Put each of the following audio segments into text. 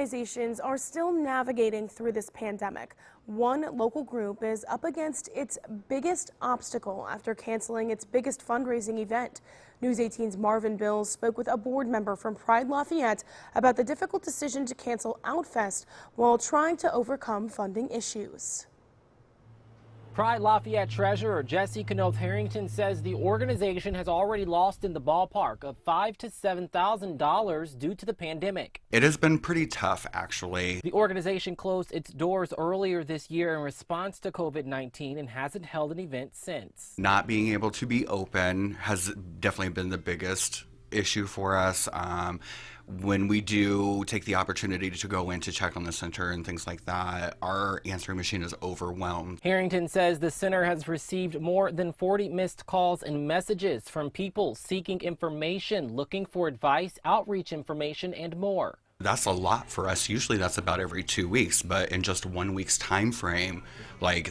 organizations are still navigating through this pandemic. One local group is up against its biggest obstacle after canceling its biggest fundraising event. News 18's Marvin Bills spoke with a board member from Pride Lafayette about the difficult decision to cancel OutFest while trying to overcome funding issues. Pride Lafayette Treasurer Jesse Knoth Harrington says the organization has already lost in the ballpark of $5,000 to $7,000 due to the pandemic. It has been pretty tough, actually. The organization closed its doors earlier this year in response to COVID-19 and hasn't held an event since. Not being able to be open has definitely been the biggest issue for us. When we do take the opportunity to go in to check on the center and things like that, our answering machine is overwhelmed. Harrington says the center has received more than 40 missed calls and messages from people seeking information, looking for advice, outreach information, and more. That's a lot for us. Usually that's about every 2 weeks, but in just 1 week's time frame,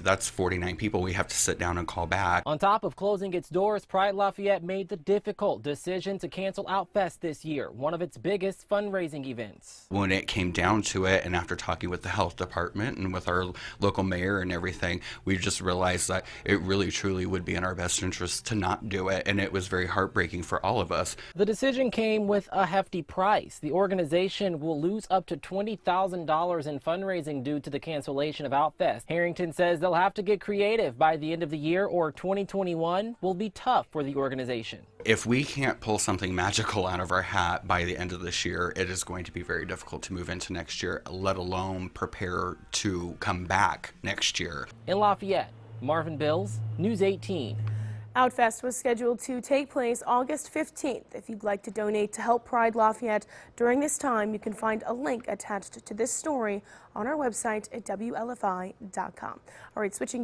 that's 49 people we have to sit down and call back. On top of closing its doors, Pride Lafayette made the difficult decision to cancel OutFest this year, one of its biggest fundraising events. When it came down to it, and after talking with the health department and with our local mayor and everything, we just realized that it really truly would be in our best interest to not do it, and it was very heartbreaking for all of us. The decision came with a hefty price. The organization will lose up to $20,000 in fundraising due to the cancellation of OutFest. Harrington says they'll have to get creative by the end of the year, or 2021 will be tough for the organization. If we can't pull something magical out of our hat by the end of this year, it is going to be very difficult to move into next year, let alone prepare to come back next year. In Lafayette, Marvin Bills, News 18. OutFest was scheduled to take place August 15th. If you'd like to donate to help Pride Lafayette during this time, you can find a link attached to this story on our website at WLFI.com. All right, switching